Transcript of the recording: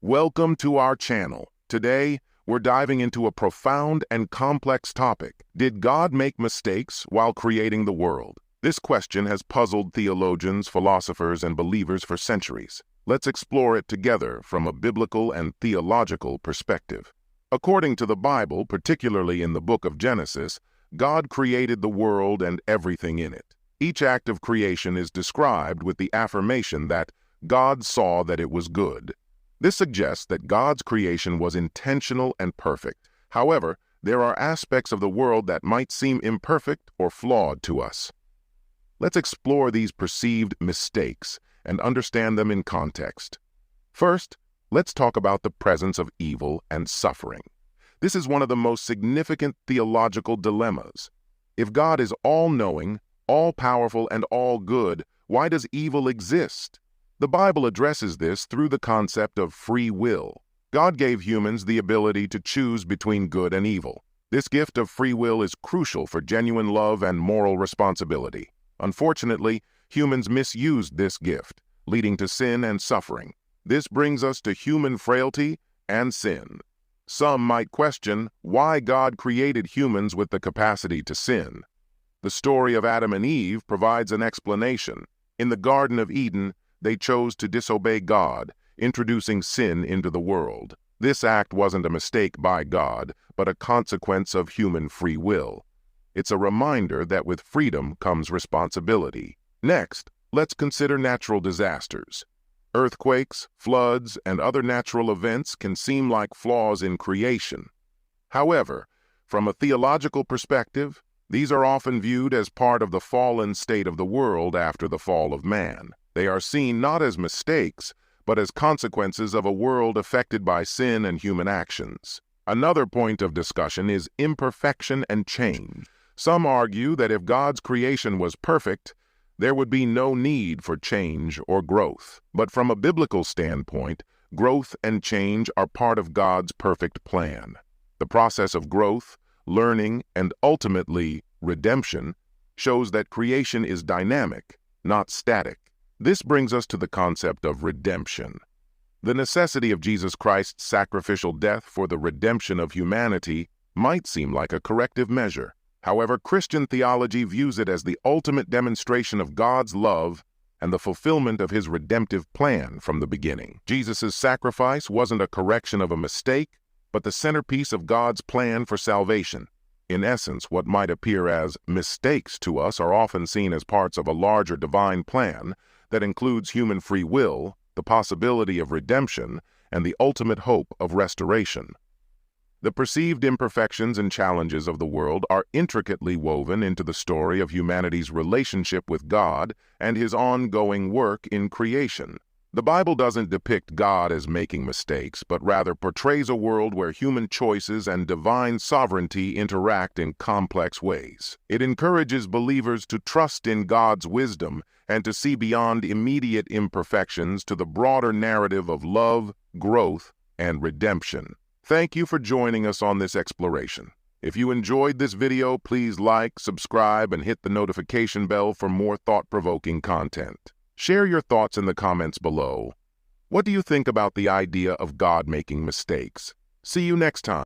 Welcome to our channel. Today, we're diving into a profound and complex topic. Did God make mistakes while creating the world? This question has puzzled theologians, philosophers, and believers for centuries. Let's explore it together from a biblical and theological perspective. According to the Bible, particularly in the book of Genesis, God created the world and everything in it. Each act of creation is described with the affirmation that God saw that it was good. This suggests that God's creation was intentional and perfect. However, there are aspects of the world that might seem imperfect or flawed to us. Let's explore these perceived mistakes and understand them in context. First, let's talk about the presence of evil and suffering. This is one of the most significant theological dilemmas. If God is all-knowing, all-powerful, and all-good, why does evil exist? The Bible addresses this through the concept of free will. God gave humans the ability to choose between good and evil. This gift of free will is crucial for genuine love and moral responsibility. Unfortunately, humans misused this gift, leading to sin and suffering. This brings us to human frailty and sin. Some might question why God created humans with the capacity to sin. The story of Adam and Eve provides an explanation. In the Garden of Eden, they chose to disobey God, introducing sin into the world. This act wasn't a mistake by God, but a consequence of human free will. It's a reminder that with freedom comes responsibility. Next, let's consider natural disasters. Earthquakes, floods, and other natural events can seem like flaws in creation. However, from a theological perspective, these are often viewed as part of the fallen state of the world after the fall of man. They are seen not as mistakes, but as consequences of a world affected by sin and human actions. Another point of discussion is imperfection and change. Some argue that if God's creation was perfect, there would be no need for change or growth. But from a biblical standpoint, growth and change are part of God's perfect plan. The process of growth, learning, and ultimately redemption shows that creation is dynamic, not static. This brings us to the concept of redemption. The necessity of Jesus Christ's sacrificial death for the redemption of humanity might seem like a corrective measure. However, Christian theology views it as the ultimate demonstration of God's love and the fulfillment of his redemptive plan from the beginning. Jesus' sacrifice wasn't a correction of a mistake, but the centerpiece of God's plan for salvation. In essence, what might appear as mistakes to us are often seen as parts of a larger divine plan that includes human free will, the possibility of redemption, and the ultimate hope of restoration. The perceived imperfections and challenges of the world are intricately woven into the story of humanity's relationship with God and his ongoing work in creation. The Bible doesn't depict God as making mistakes, but rather portrays a world where human choices and divine sovereignty interact in complex ways. It encourages believers to trust in God's wisdom and to see beyond immediate imperfections to the broader narrative of love, growth, and redemption. Thank you for joining us on this exploration. If you enjoyed this video, please like, subscribe, and hit the notification bell for more thought-provoking content. Share your thoughts in the comments below. What do you think about the idea of God making mistakes? See you next time.